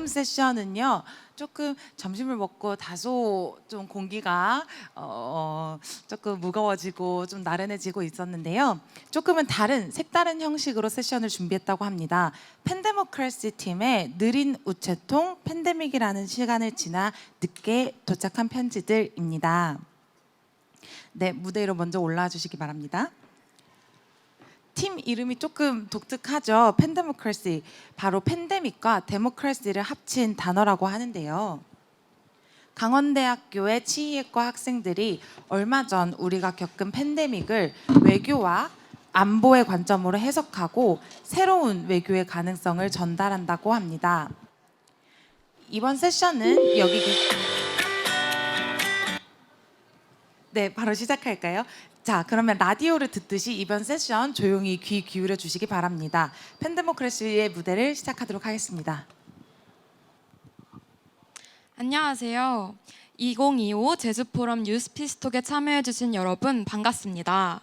다음 세션은요. 조금 점심을 먹고 다소 좀 공기가 조금 무거워지고 좀 나른해지고 있었는데요. 조금은 다른 색다른 형식으로 세션을 준비했다고 합니다. 팬데모크래시 팀의 느린 우체통 팬데믹이라는 시간을 지나 늦게 도착한 편지들입니다. 네, 무대 위로 먼저 올라와 주시기 바랍니다. 팀 이름이 조금 독특하죠. 팬데모크래시, 바로 팬데믹과 데모크래시를 합친 단어라고 하는데요. 강원대학교의 치의학과 학생들이 얼마 전 우리가 겪은 팬데믹을 외교와 안보의 관점으로 해석하고 새로운 외교의 가능성을 전달한다고 합니다. 이번 세션은 네, 바로 시작할까요? 자, 그러면 라디오를 듣듯이 이번 세션 조용히 귀 기울여 주시기 바랍니다. 팬데모크래시의 무대를 시작하도록 하겠습니다. 안녕하세요. 2025 제주포럼 뉴스피스톡에 참여해주신 여러분 반갑습니다.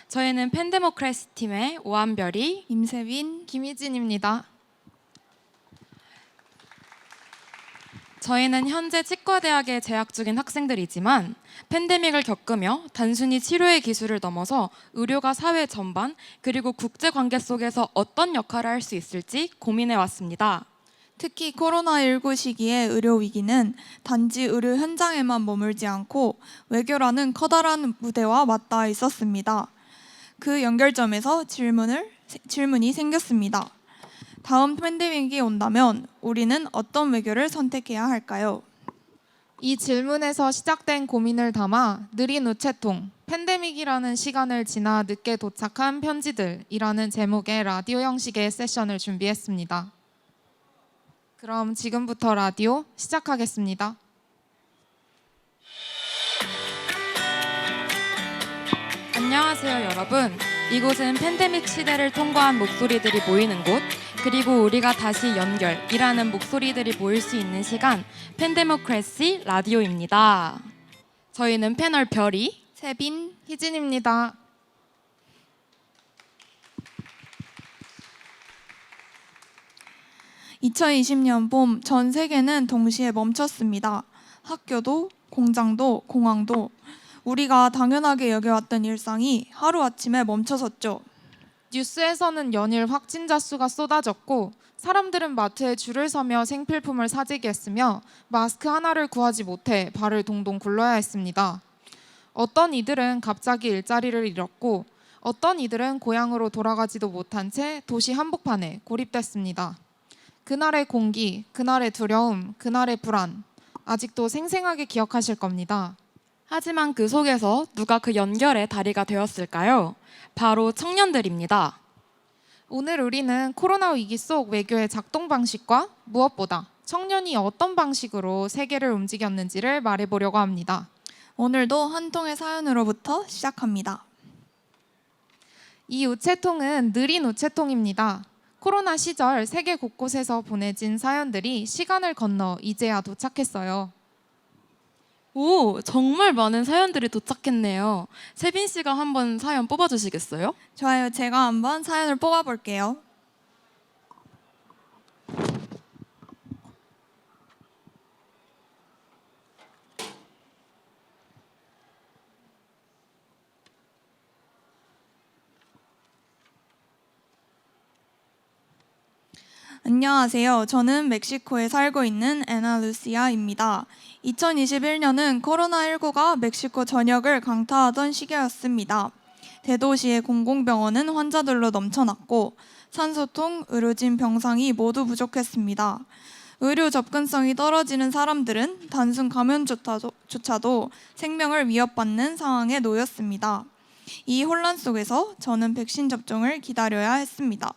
저희는 팬데모크래시 팀의 오한별이, 임세빈, 김희진입니다. 저희는 현재 치과대학에 재학 중인 학생들이지만 팬데믹을 겪으며 단순히 치료의 기술을 넘어서 의료가 사회 전반 그리고 국제관계 속에서 어떤 역할을 할 수 있을지 고민해왔습니다. 특히 코로나19 시기의 의료 위기는 단지 의료 현장에만 머물지 않고 외교라는 커다란 무대와 맞닿아 있었습니다. 그 연결점에서 질문이 생겼습니다. 다음 팬데믹이 온다면 우리는 어떤 외교를 선택해야 할까요? 이 질문에서 시작된 고민을 담아 느린 우체통, 팬데믹이라는 시간을 지나 늦게 도착한 편지들이라는 제목의 라디오 형식의 세션을 준비했습니다. 그럼 지금부터 라디오 시작하겠습니다. 안녕하세요 여러분. 이곳은 팬데믹 시대를 통과한 목소리들이 모이는 곳, 그리고 우리가 다시 연결이라는 목소리들이 모일 수 있는 시간, 팬데모크래시 라디오입니다. 저희는 패널 별이, 세빈, 희진입니다. (2020년) 봄 전 세계는 동시에 멈췄습니다. 학교도, 공장도, 공항도 우리가 당연하게 여겨왔던 일상이 하루아침에 멈춰섰죠. 뉴스에서는 연일 확진자 수가 쏟아졌고 사람들은 마트에 줄을 서며 생필품을 사재기 했으며 마스크 하나를 구하지 못해 발을 동동 굴러야 했습니다. 어떤 이들은 갑자기 일자리를 잃었고 어떤 이들은 고향으로 돌아가지도 못한 채 도시 한복판에 고립됐습니다. 그날의 공기, 그날의 두려움, 그날의 불안, 아직도 생생하게 기억하실 겁니다. 하지만 그 속에서 누가 그 연결의 다리가 되었을까요? 바로 청년들입니다. 오늘 우리는 코로나 위기 속 외교의 작동 방식과 무엇보다 청년이 어떤 방식으로 세계를 움직였는지를 말해보려고 합니다. 오늘도 한 통의 사연으로부터 시작합니다. 이 우체통은 느린 우체통입니다. 코로나 시절 세계 곳곳에서 보내진 사연들이 시간을 건너 이제야 도착했어요. 오, 정말 많은 사연들이 도착했네요. 세빈 씨가 한번 사연 뽑아주시겠어요? 좋아요. 제가 한번 사연을 뽑아볼게요. 안녕하세요. 저는 멕시코에 살고 있는 에나 루시아입니다. 2021년은 코로나19가 멕시코 전역을 강타하던 시기였습니다. 대도시의 공공병원은 환자들로 넘쳐났고 산소통, 의료진 병상이 모두 부족했습니다. 의료 접근성이 떨어지는 사람들은 단순 감염조차도 생명을 위협받는 상황에 놓였습니다. 이 혼란 속에서 저는 백신 접종을 기다려야 했습니다.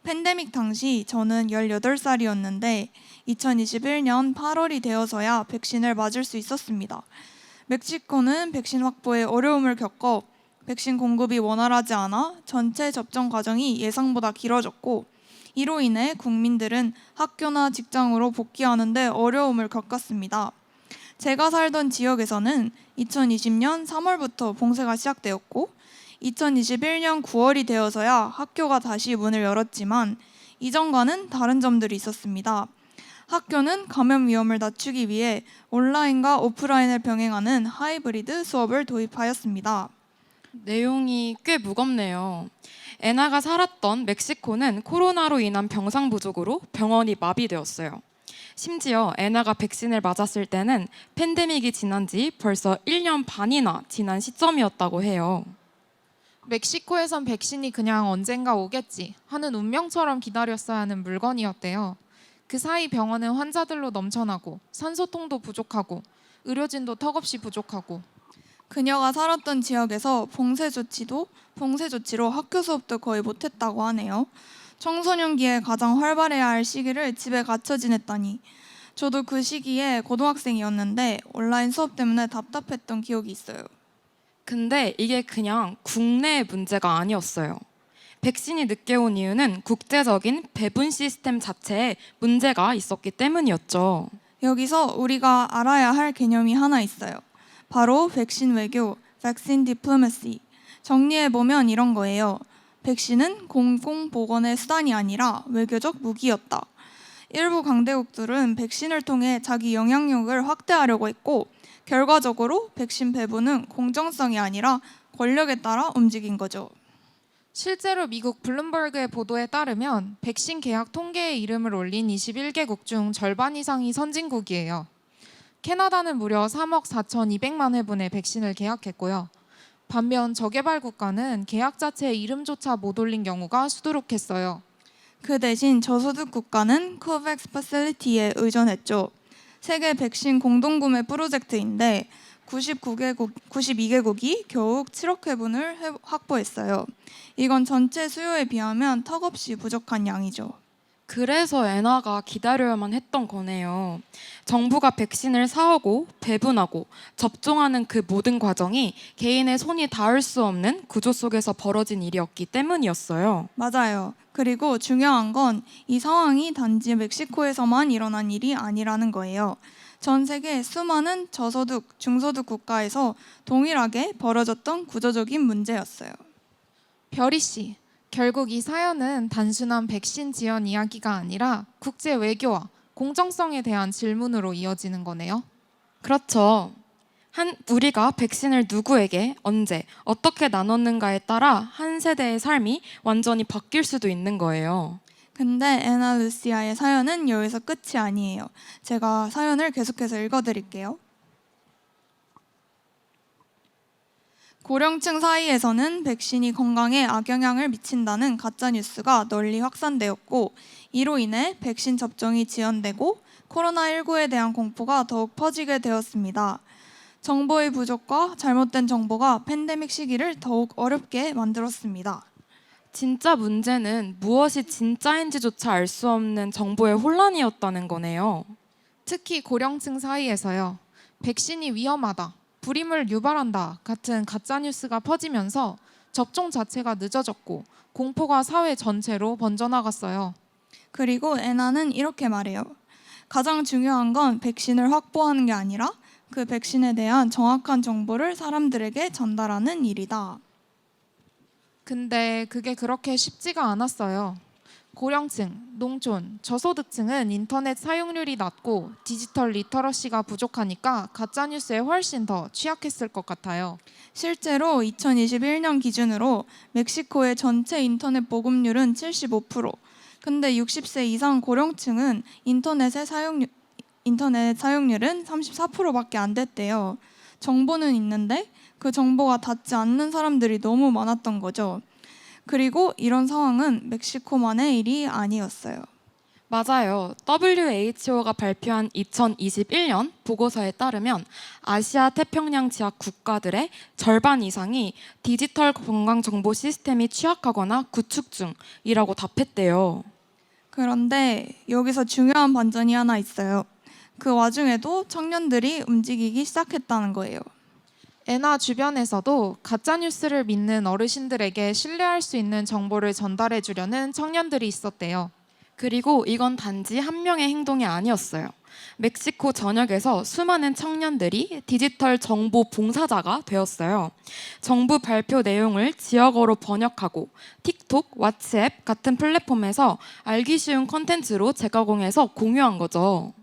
팬데믹 당시 저는 18살이었는데 2021년 8월이 되어서야 백신을 맞을 수 있었습니다. 멕시코는 백신 확보에 어려움을 겪어 백신 공급이 원활하지 않아 전체 접종 과정이 예상보다 길어졌고 이로 인해 국민들은 학교나 직장으로 복귀하는 데 어려움을 겪었습니다. 제가 살던 지역에서는 2020년 3월부터 봉쇄가 시작되었고 2021년 9월이 되어서야 학교가 다시 문을 열었지만 이전과는 다른 점들이 있었습니다. 학교는 감염 위험을 낮추기 위해 온라인과 오프라인을 병행하는 하이브리드 수업을 도입하였습니다. 내용이 꽤 무겁네요. 애나가 살았던 멕시코는 코로나로 인한 병상 부족으로 병원이 마비되었어요. 심지어 애나가 백신을 맞았을 때는 팬데믹이 지난 지 벌써 1년 반이나 지난 시점이었다고 해요. 멕시코에선 백신이 그냥 언젠가 오겠지 하는 운명처럼 기다렸어야 하는 물건이었대요. 그 사이 병원은 환자들로 넘쳐나고 산소통도 부족하고 의료진도 턱없이 부족하고. 그녀가 살았던 지역에서 봉쇄 조치로 학교 수업도 거의 못했다고 하네요. 청소년기에 가장 활발해야 할 시기를 집에 갇혀 지냈다니. 저도 그 시기에 고등학생이었는데 온라인 수업 때문에 답답했던 기억이 있어요. 근데 이게 그냥 국내의 문제가 아니었어요. 백신이 늦게 온 이유는 국제적인 배분 시스템 자체에 문제가 있었기 때문이었죠. 여기서 우리가 알아야 할 개념이 하나 있어요. 바로 백신 외교, vaccine diplomacy. 정리해보면 이런 거예요. 백신은 공공보건의 수단이 아니라 외교적 무기였다. 일부 강대국들은 백신을 통해 자기 영향력을 확대하려고 했고 결과적으로 백신 배분은 공정성이 아니라 권력에 따라 움직인 거죠. 실제로 미국 블룸버그의 보도에 따르면 백신 계약 통계에 이름을 올린 21개국 중 절반 이상이 선진국이에요. 캐나다는 무려 3억 4,200만 회분의 백신을 계약했고요. 반면 저개발 국가는 계약 자체에 이름조차 못 올린 경우가 수두룩했어요. 그 대신 저소득 국가는 코백스 퍼실리티에 의존했죠. 세계 백신 공동구매 프로젝트인데 92개국이 겨우 7억 회분을 확보했어요. 이건 전체 수요에 비하면 턱없이 부족한 양이죠. 그래서 애나가 기다려야만 했던 거네요. 정부가 백신을 사오고 배분하고 접종하는 그 모든 과정이 개인의 손이 닿을 수 없는 구조 속에서 벌어진 일이었기 때문이었어요. 맞아요. 그리고 중요한 건 이 상황이 단지 멕시코에서만 일어난 일이 아니라는 거예요. 전 세계 수많은 저소득, 중소득 국가에서 동일하게 벌어졌던 구조적인 문제였어요. 별이 씨, 결국 이 사연은 단순한 백신 지원 이야기가 아니라 국제 외교와 공정성에 대한 질문으로 이어지는 거네요. 그렇죠. 우리가 백신을 누구에게, 언제, 어떻게 나눴는가에 따라 한 세대의 삶이 완전히 바뀔 수도 있는 거예요. 근데 애나 루시아의 사연은 여기서 끝이 아니에요. 제가 사연을 계속해서 읽어드릴게요. 고령층 사이에서는 백신이 건강에 악영향을 미친다는 가짜뉴스가 널리 확산되었고 이로 인해 백신 접종이 지연되고 코로나19에 대한 공포가 더욱 퍼지게 되었습니다. 정보의 부족과 잘못된 정보가 팬데믹 시기를 더욱 어렵게 만들었습니다. 진짜 문제는 무엇이 진짜인지조차 알 수 없는 정보의 혼란이었다는 거네요. 특히 고령층 사이에서요. 백신이 위험하다, 불임을 유발한다 같은 가짜뉴스가 퍼지면서 접종 자체가 늦어졌고 공포가 사회 전체로 번져나갔어요. 그리고 애나는 이렇게 말해요. 가장 중요한 건 백신을 확보하는 게 아니라 그 백신에 대한 정확한 정보를 사람들에게 전달하는 일이다. 근데 그게 그렇게 쉽지가 않았어요. 고령층, 농촌, 저소득층은 인터넷 사용률이 낮고 디지털 리터러시가 부족하니까 가짜뉴스에 훨씬 더 취약했을 것 같아요. 실제로 2021년 기준으로 멕시코의 전체 인터넷 보급률은 75%. 근데 60세 이상 고령층은 인터넷 사용률은 34%밖에 안 됐대요. 정보는 있는데 그 정보가 닿지 않는 사람들이 너무 많았던 거죠. 그리고 이런 상황은 멕시코만의 일이 아니었어요. 맞아요. WHO가 발표한 2021년 보고서에 따르면 아시아 태평양 지역 국가들의 절반 이상이 디지털 건강 정보 시스템이 취약하거나 구축 중이라고 답했대요. 그런데 여기서 중요한 반전이 하나 있어요. 그 와중에도 청년들이 움직이기 시작했다는 거예요. 애나 주변에서도 가짜뉴스를 믿는 어르신들에게 신뢰할 수 있는 정보를 전달해 주려는 청년들이 있었대요. 그리고 이건 단지 한 명의 행동이 아니었어요. 멕시코 전역에서 수많은 청년들이 디지털 정보 봉사자가 되었어요. 정부 발표 내용을 지역어로 번역하고 틱톡, 왓츠앱 같은 플랫폼에서 알기 쉬운 컨텐츠로 재가공해서 공유한 거죠.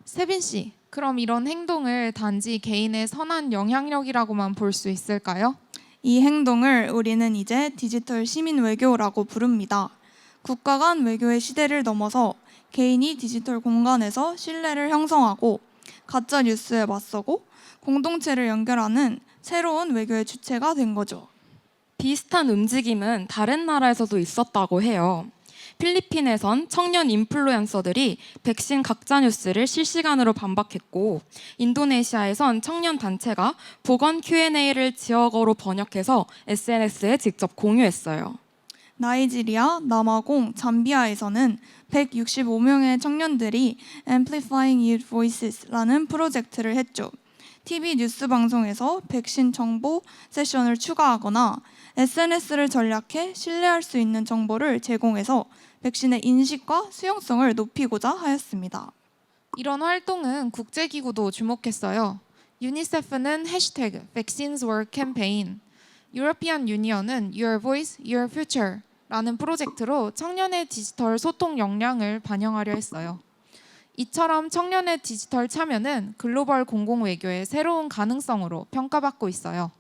세빈 씨, 그럼 이런 행동을 단지 개인의 선한 영향력이라고만 볼 수 있을까요? 이 행동을 우리는 이제 디지털 시민 외교라고 부릅니다. 국가 간 외교의 시대를 넘어서 개인이 디지털 공간에서 신뢰를 형성하고 가짜 뉴스에 맞서고 공동체를 연결하는 새로운 외교의 주체가 된 거죠. 비슷한 움직임은 다른 나라에서도 있었다고 해요. 필리핀에선 청년 인플루언서들이 백신 가짜 뉴스를 실시간으로 반박했고, 인도네시아에선 청년 단체가 보건 Q&A를 지역어로 번역해서 SNS에 직접 공유했어요. 나이지리아, 남아공, 잠비아에서는 165명의 청년들이 Amplifying Youth Voices라는 프로젝트를 했죠. TV 뉴스 방송에서 백신 정보 세션을 추가하거나 SNS를 전략해 신뢰할 수 있는 정보를 제공해서 백신의 인식과 수용성을 높이고자 하였습니다. 이런 활동은 국제기구도 주목했어요. 유니세프는 해시태그 Vaccines Work 캠페인, 유러피안 유니언은 Your Voice, Your Future 라는 프로젝트로 청년의 디지털 소통 역량을 반영하려 했어요. 이처럼 청년의 디지털 참여는 글로벌 공공외교의 새로운 가능성으로 평가받고 있어요.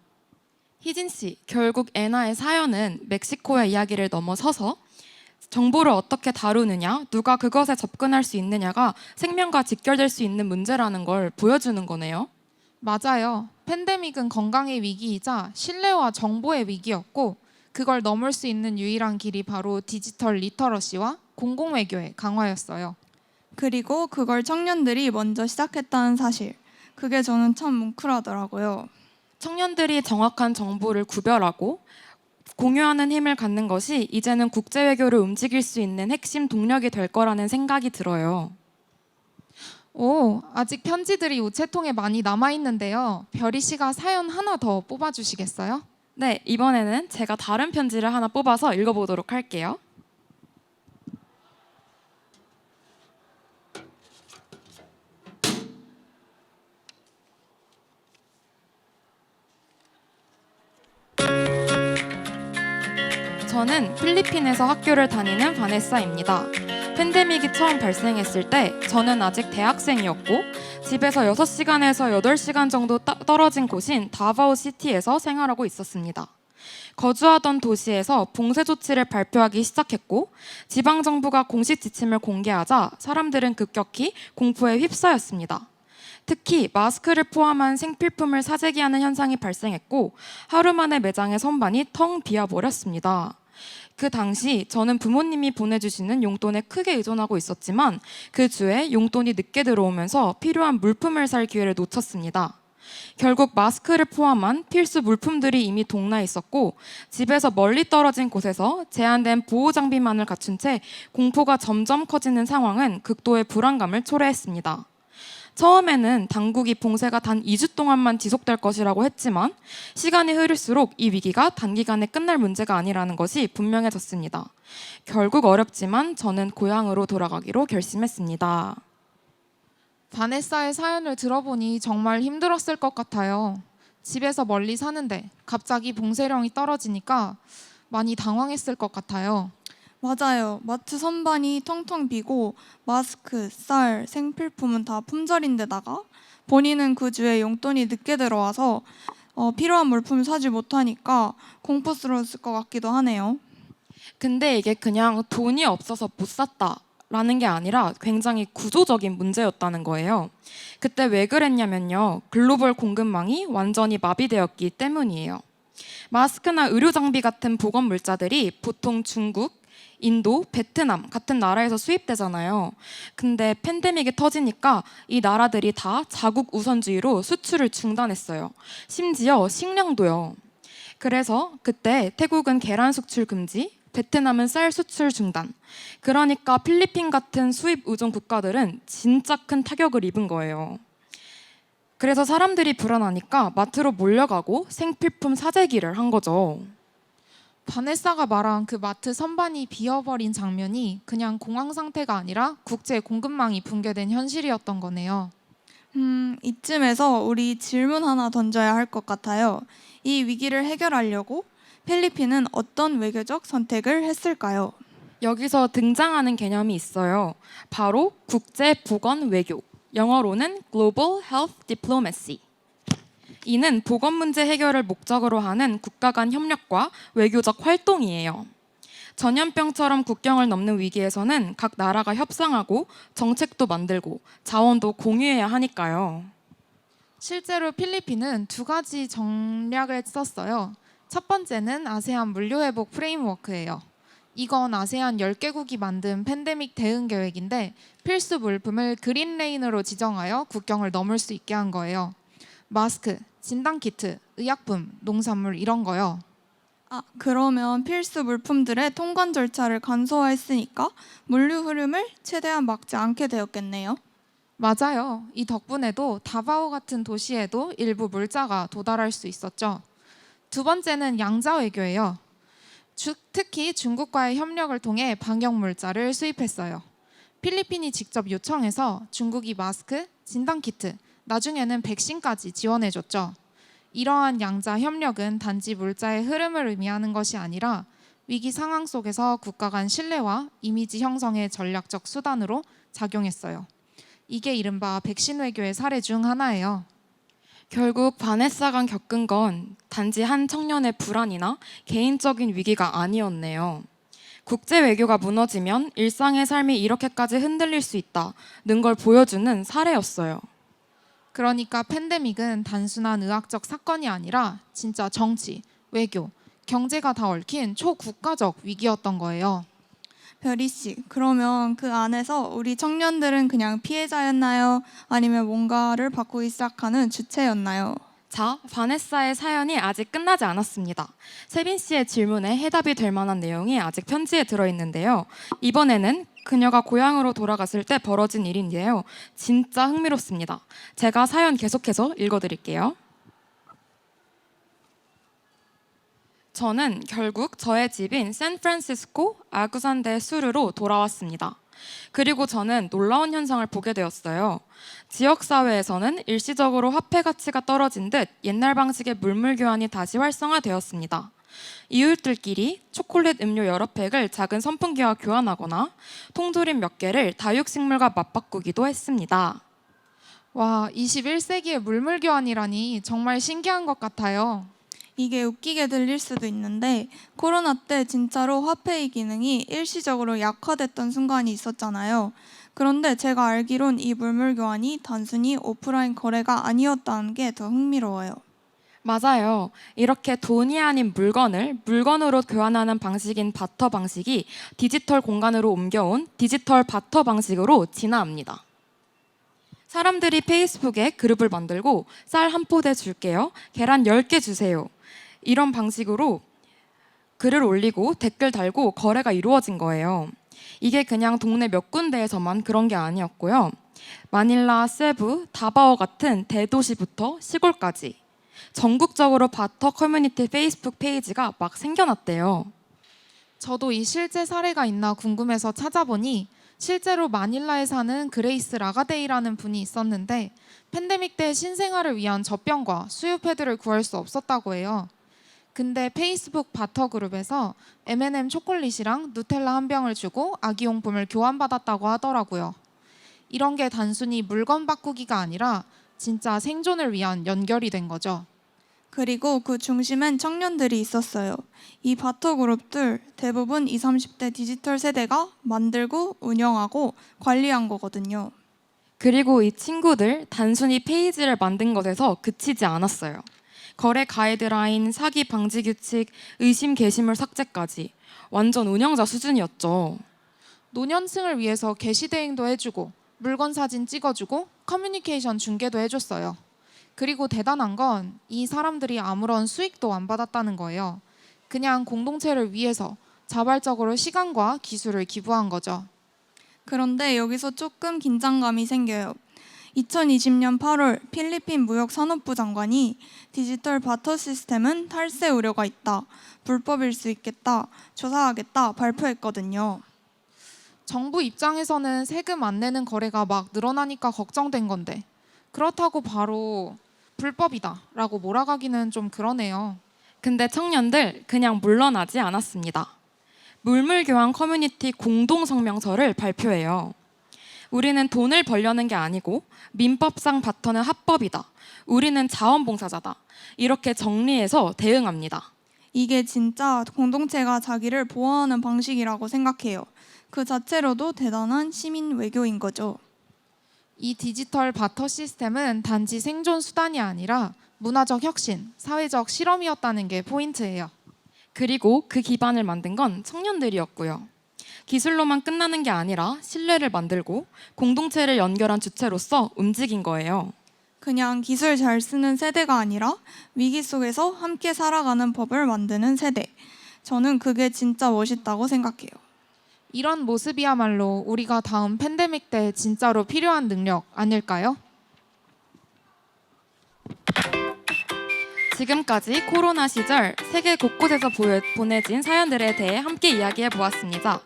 희진 씨, 결국 애나의 사연은 멕시코의 이야기를 넘어서서 정보를 어떻게 다루느냐, 누가 그것에 접근할 수 있느냐가 생명과 직결될 수 있는 문제라는 걸 보여주는 거네요. 맞아요. 팬데믹은 건강의 위기이자 신뢰와 정보의 위기였고, 그걸 넘을 수 있는 유일한 길이 바로 디지털 리터러시와 공공외교의 강화였어요. 그리고 그걸 청년들이 먼저 시작했다는 사실. 그게 저는 참 뭉클하더라고요. 청년들이 정확한 정보를 구별하고 공유하는 힘을 갖는 것이 이제는 국제 외교를 움직일 수 있는 핵심 동력이 될 거라는 생각이 들어요. 오, 아직 편지들이 우체통에 많이 남아있는데요. 별이 씨가 사연 하나 더 뽑아주시겠어요? 네, 이번에는 제가 다른 편지를 하나 뽑아서 읽어보도록 할게요. 저는 필리핀에서 학교를 다니는 바네사입니다. 팬데믹이 처음 발생했을 때 저는 아직 대학생이었고 집에서 6시간에서 8시간 정도 떨어진 곳인 다바오 시티에서 생활하고 있었습니다. 거주하던 도시에서 봉쇄 조치를 발표하기 시작했고 지방정부가 공식 지침을 공개하자 사람들은 급격히 공포에 휩싸였습니다. 특히 마스크를 포함한 생필품을 사재기하는 현상이 발생했고 하루 만에 매장의 선반이 텅 비어버렸습니다. 그 당시 저는 부모님이 보내주시는 용돈에 크게 의존하고 있었지만 그 주에 용돈이 늦게 들어오면서 필요한 물품을 살 기회를 놓쳤습니다. 결국 마스크를 포함한 필수 물품들이 이미 동나에 있었고 집에서 멀리 떨어진 곳에서 제한된 보호 장비만을 갖춘 채 공포가 점점 커지는 상황은 극도의 불안감을 초래했습니다. 처음에는 당국이 봉쇄가 단 2주 동안만 지속될 것이라고 했지만 시간이 흐를수록 이 위기가 단기간에 끝날 문제가 아니라는 것이 분명해졌습니다. 결국 어렵지만 저는 고향으로 돌아가기로 결심했습니다. 바네사의 사연을 들어보니 정말 힘들었을 것 같아요. 집에서 멀리 사는데 갑자기 봉쇄령이 떨어지니까 많이 당황했을 것 같아요. 맞아요. 마트 선반이 텅텅 비고 마스크, 쌀, 생필품은 다 품절인데다가 본인은 그 주에 용돈이 늦게 들어와서 필요한 물품을 사지 못하니까 공포스러웠을 것 같기도 하네요. 근데 이게 그냥 돈이 없어서 못 샀다라는 게 아니라 굉장히 구조적인 문제였다는 거예요. 그때 왜 그랬냐면요. 글로벌 공급망이 완전히 마비되었기 때문이에요. 마스크나 의료 장비 같은 보건 물자들이 보통 중국, 인도, 베트남 같은 나라에서 수입되잖아요. 근데 팬데믹이 터지니까 이 나라들이 다 자국 우선주의로 수출을 중단했어요. 심지어 식량도요. 그래서 그때 태국은 계란 수출 금지, 베트남은 쌀 수출 중단. 그러니까 필리핀 같은 수입 의존 국가들은 진짜 큰 타격을 입은 거예요. 그래서 사람들이 불안하니까 마트로 몰려가고 생필품 사재기를 한 거죠. 바네사가 말한 그 마트 선반이 비어버린 장면이 그냥 공황 상태가 아니라 국제 공급망이 붕괴된 현실이었던 거네요. 이쯤에서 우리 질문 하나 던져야 할 것 같아요. 이 위기를 해결하려고 필리핀은 어떤 외교적 선택을 했을까요? 여기서 등장하는 개념이 있어요. 바로 국제 보건 외교. 영어로는 Global Health Diplomacy. 이는 보건 문제 해결을 목적으로 하는 국가 간 협력과 외교적 활동이에요. 전염병처럼 국경을 넘는 위기에서는 각 나라가 협상하고 정책도 만들고 자원도 공유해야 하니까요. 실제로 필리핀은 두 가지 전략을 썼어요. 첫 번째는 아세안 물류회복 프레임워크예요. 이건 아세안 10개국이 만든 팬데믹 대응 계획인데 필수 물품을 그린레인으로 지정하여 국경을 넘을 수 있게 한 거예요. 마스크, 진단키트, 의약품, 농산물 이런 거요. 그러면 필수 물품들의 통관 절차를 간소화했으니까 물류 흐름을 최대한 막지 않게 되었겠네요. 맞아요. 이 덕분에도 다바오 같은 도시에도 일부 물자가 도달할 수 있었죠. 두 번째는 양자 외교예요. 특히 중국과의 협력을 통해 방역 물자를 수입했어요. 필리핀이 직접 요청해서 중국이 마스크, 진단키트, 나중에는 백신까지 지원해줬죠. 이러한 양자 협력은 단지 물자의 흐름을 의미하는 것이 아니라 위기 상황 속에서 국가 간 신뢰와 이미지 형성의 전략적 수단으로 작용했어요. 이게 이른바 백신 외교의 사례 중 하나예요. 결국 바네사가 겪은 건 단지 한 청년의 불안이나 개인적인 위기가 아니었네요. 국제 외교가 무너지면 일상의 삶이 이렇게까지 흔들릴 수 있다는 걸 보여주는 사례였어요. 그러니까 팬데믹은 단순한 의학적 사건이 아니라 진짜 정치, 외교, 경제가 다 얽힌 초국가적 위기였던 거예요. 별이 씨, 그러면 그 안에서 우리 청년들은 그냥 피해자였나요? 아니면 뭔가를 바꾸기 시작하는 주체였나요? 자, 바네사의 사연이 아직 끝나지 않았습니다. 세빈 씨의 질문에 해답이 될 만한 내용이 아직 편지에 들어있는데요. 이번에는 그녀가 고향으로 돌아갔을 때 벌어진 일인데요. 진짜 흥미롭습니다. 제가 사연 계속해서 읽어드릴게요. 저는 결국 저의 집인 샌프란시스코 아구산대 수르로 돌아왔습니다. 그리고 저는 놀라운 현상을 보게 되었어요. 지역사회에서는 일시적으로 화폐 가치가 떨어진 듯 옛날 방식의 물물 교환이 다시 활성화되었습니다. 이웃들끼리 초콜릿 음료 여러 팩을 작은 선풍기와 교환하거나 통조림 몇 개를 다육식물과 맞바꾸기도 했습니다. 와, 21세기의 물물 교환이라니 정말 신기한 것 같아요. 이게 웃기게 들릴 수도 있는데 코로나 때 진짜로 화폐의 기능이 일시적으로 약화됐던 순간이 있었잖아요. 그런데 제가 알기론 이 물물 교환이 단순히 오프라인 거래가 아니었다는 게 더 흥미로워요. 맞아요. 이렇게 돈이 아닌 물건을 물건으로 교환하는 방식인 바터 방식이 디지털 공간으로 옮겨온 디지털 바터 방식으로 진화합니다. 사람들이 페이스북에 그룹을 만들고 쌀 한 포대 줄게요. 계란 10개 주세요. 이런 방식으로 글을 올리고 댓글 달고 거래가 이루어진 거예요. 이게 그냥 동네 몇 군데에서만 그런 게 아니었고요. 마닐라, 세부, 다바오 같은 대도시부터 시골까지 전국적으로 바터 커뮤니티 페이스북 페이지가 막 생겨났대요. 저도 이 실제 사례가 있나 궁금해서 찾아보니 실제로 마닐라에 사는 그레이스 라가데이라는 분이 있었는데 팬데믹 때 신생아를 위한 젖병과 수유 패드를 구할 수 없었다고 해요. 근데 페이스북 바터 그룹에서 M&M 초콜릿이랑 누텔라 한 병을 주고 아기용품을 교환받았다고 하더라고요. 이런 게 단순히 물건 바꾸기가 아니라 진짜 생존을 위한 연결이 된 거죠. 그리고 그 중심엔 청년들이 있었어요. 이 바터 그룹들 대부분 20, 30대 디지털 세대가 만들고 운영하고 관리한 거거든요. 그리고 이 친구들 단순히 페이지를 만든 것에서 그치지 않았어요. 거래 가이드라인, 사기 방지 규칙, 의심 게시물 삭제까지 완전 운영자 수준이었죠. 노년층을 위해서 게시 대행도 해주고 물건 사진 찍어주고 커뮤니케이션 중계도 해줬어요. 그리고 대단한 건 이 사람들이 아무런 수익도 안 받았다는 거예요. 그냥 공동체를 위해서 자발적으로 시간과 기술을 기부한 거죠. 그런데 여기서 조금 긴장감이 생겨요. 2020년 8월 필리핀 무역산업부 장관이 디지털 바터 시스템은 탈세 우려가 있다, 불법일 수 있겠다, 조사하겠다 발표했거든요. 정부 입장에서는 세금 안 내는 거래가 막 늘어나니까 걱정된 건데 그렇다고 바로 불법이다라고 몰아가기는 좀 그러네요. 근데 청년들 그냥 물러나지 않았습니다. 물물교환 커뮤니티 공동성명서를 발표해요. 우리는 돈을 벌려는 게 아니고 민법상 바터는 합법이다. 우리는 자원봉사자다. 이렇게 정리해서 대응합니다. 이게 진짜 공동체가 자기를 보호하는 방식이라고 생각해요. 그 자체로도 대단한 시민 외교인 거죠. 이 디지털 바터 시스템은 단지 생존 수단이 아니라 문화적 혁신, 사회적 실험이었다는 게 포인트예요. 그리고 그 기반을 만든 건 청년들이었고요. 기술로만 끝나는 게 아니라 신뢰를 만들고 공동체를 연결한 주체로서 움직인 거예요. 그냥 기술 잘 쓰는 세대가 아니라 위기 속에서 함께 살아가는 법을 만드는 세대. 저는 그게 진짜 멋있다고 생각해요. 이런 모습이야말로 우리가 다음 팬데믹 때 진짜로 필요한 능력 아닐까요? 지금까지 코로나 시절 세계 곳곳에서 보내진 사연들에 대해 함께 이야기해 보았습니다.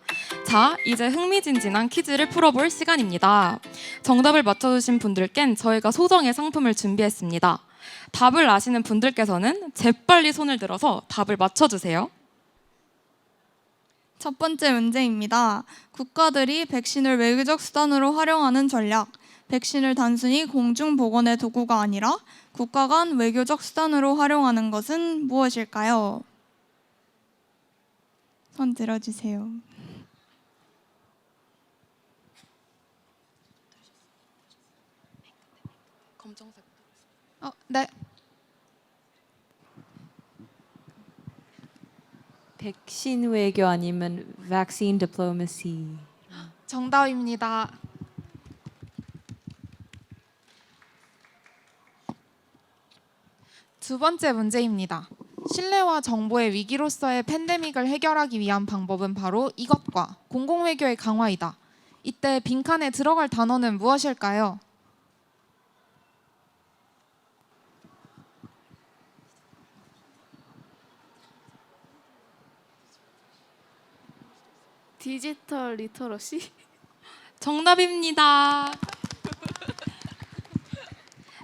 자, 이제 흥미진진한 퀴즈를 풀어볼 시간입니다. 정답을 맞춰주신 분들께는 저희가 소정의 상품을 준비했습니다. 답을 아시는 분들께서는 재빨리 손을 들어서 답을 맞춰주세요. 첫 번째 문제입니다. 국가들이 백신을 외교적 수단으로 활용하는 전략. 백신을 단순히 공중보건의 도구가 아니라 국가 간 외교적 수단으로 활용하는 것은 무엇일까요? 손 들어주세요. 검정색. 네. 백신 외교 아니면 vaccine diplomacy. 정답입니다. 두 번째 문제입니다. 신뢰와 정보의 위기로서의 팬데믹을 해결하기 위한 방법은 바로 이것과 공공외교의 강화이다. 이때 빈칸에 들어갈 단어는 무엇일까요? 디지털 리터러시? 정답입니다.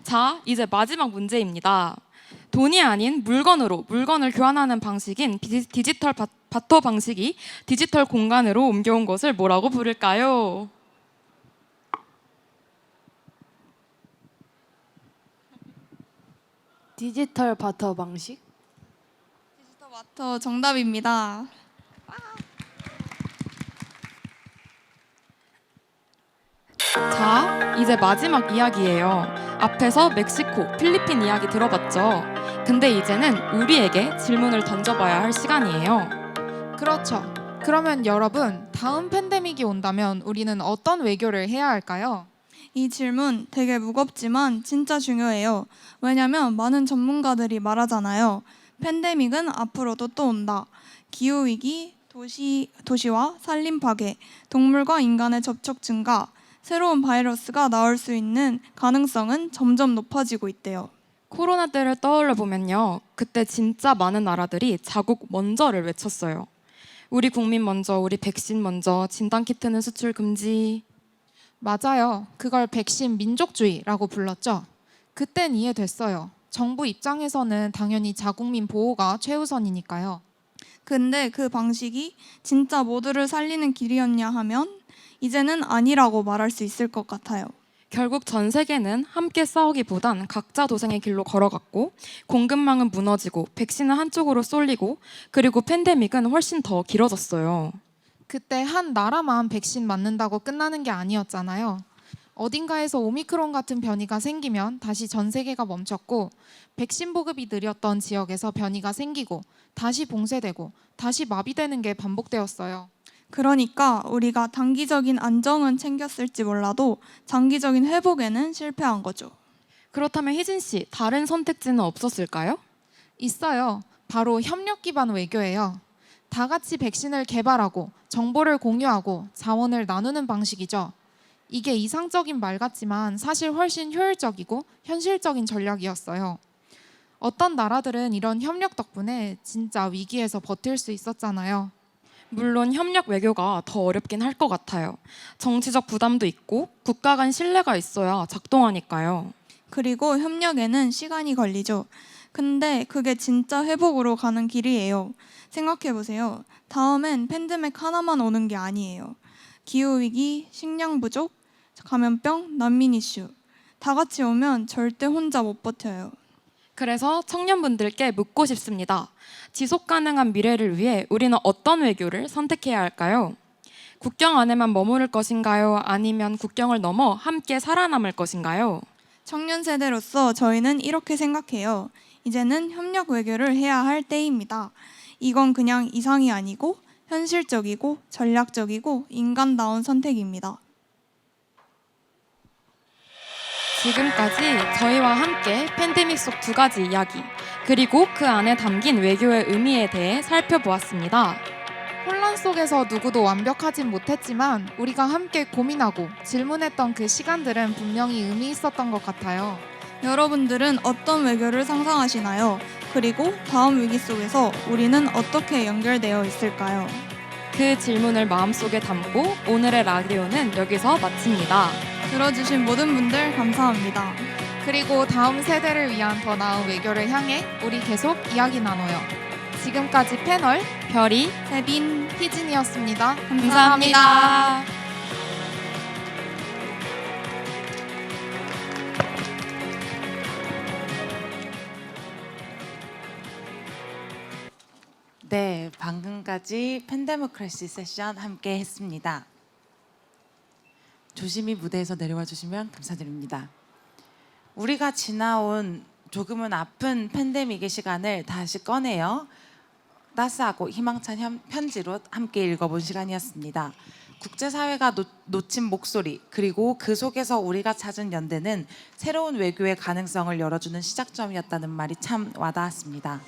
자, 이제 마지막 문제입니다. 돈이 아닌 물건으로 물건을 교환하는 방식인 디지털 바터 방식이 디지털 공간으로 옮겨온 것을 뭐라고 부를까요? 디지털 바터 방식? 디지털 마터 정답입니다. 자, 이제 마지막 이야기예요. 앞에서 멕시코, 필리핀 이야기 들어봤죠? 근데 이제는 우리에게 질문을 던져봐야 할 시간이에요. 그렇죠. 그러면 여러분, 다음 팬데믹이 온다면 우리는 어떤 외교를 해야 할까요? 이 질문 되게 무겁지만 진짜 중요해요. 왜냐면 많은 전문가들이 말하잖아요. 팬데믹은 앞으로도 또 온다. 기후위기, 도시와 산림 파괴, 동물과 인간의 접촉 증가, 새로운 바이러스가 나올 수 있는 가능성은 점점 높아지고 있대요. 코로나 때를 떠올려 보면요. 그때 진짜 많은 나라들이 자국 먼저를 외쳤어요. 우리 국민 먼저, 우리 백신 먼저, 진단키트는 수출 금지. 맞아요. 그걸 백신 민족주의라고 불렀죠. 그땐 이해됐어요. 정부 입장에서는 당연히 자국민 보호가 최우선이니까요. 근데 그 방식이 진짜 모두를 살리는 길이었냐 하면 이제는 아니라고 말할 수 있을 것 같아요. 결국 전 세계는 함께 싸우기보단 각자 도생의 길로 걸어갔고 공급망은 무너지고 백신은 한쪽으로 쏠리고 그리고 팬데믹은 훨씬 더 길어졌어요. 그때 한 나라만 백신 맞는다고 끝나는 게 아니었잖아요. 어딘가에서 오미크론 같은 변이가 생기면 다시 전 세계가 멈췄고 백신 보급이 느렸던 지역에서 변이가 생기고 다시 봉쇄되고 다시 마비되는 게 반복되었어요. 그러니까 우리가 단기적인 안정은 챙겼을지 몰라도 장기적인 회복에는 실패한 거죠. 그렇다면 희진 씨, 다른 선택지는 없었을까요? 있어요. 바로 협력 기반 외교예요. 다 같이 백신을 개발하고 정보를 공유하고 자원을 나누는 방식이죠. 이게 이상적인 말 같지만 사실 훨씬 효율적이고 현실적인 전략이었어요. 어떤 나라들은 이런 협력 덕분에 진짜 위기에서 버틸 수 있었잖아요. 물론 협력 외교가 더 어렵긴 할 것 같아요. 정치적 부담도 있고 국가 간 신뢰가 있어야 작동하니까요. 그리고 협력에는 시간이 걸리죠. 근데 그게 진짜 회복으로 가는 길이에요. 생각해보세요. 다음엔 팬데믹 하나만 오는 게 아니에요. 기후위기, 식량 부족, 감염병, 난민 이슈. 다 같이 오면 절대 혼자 못 버텨요. 그래서 청년분들께 묻고 싶습니다. 지속 가능한 미래를 위해 우리는 어떤 외교를 선택해야 할까요? 국경 안에만 머무를 것인가요? 아니면 국경을 넘어 함께 살아남을 것인가요? 청년 세대로서 저희는 이렇게 생각해요. 이제는 협력 외교를 해야 할 때입니다. 이건 그냥 이상이 아니고 현실적이고 전략적이고 인간다운 선택입니다. 지금까지 저희와 함께 팬데믹 속 두 가지 이야기, 그리고 그 안에 담긴 외교의 의미에 대해 살펴보았습니다. 혼란 속에서 누구도 완벽하진 못했지만 우리가 함께 고민하고 질문했던 그 시간들은 분명히 의미 있었던 것 같아요. 여러분들은 어떤 외교를 상상하시나요? 그리고 다음 위기 속에서 우리는 어떻게 연결되어 있을까요? 그 질문을 마음속에 담고 오늘의 라디오는 여기서 마칩니다. 들어주신 모든 분들 감사합니다. 그리고 다음 세대를 위한 더 나은 외교를 향해 우리 계속 이야기 나눠요. 지금까지 패널 별이 세빈 희진이었습니다. 감사합니다. 네, 방금까지 팬데모크래시 세션 함께 했습니다. 조심히 무대에서 내려와 주시면 감사드립니다. 우리가 지나온 조금은 아픈 팬데믹의 시간을 다시 꺼내요. 따스하고 희망찬 편지로 함께 읽어본 시간이었습니다. 국제사회가 놓친 목소리, 그리고 그 속에서 우리가 찾은 연대는 새로운 외교의 가능성을 열어주는 시작점이었다는 말이 참 와닿았습니다.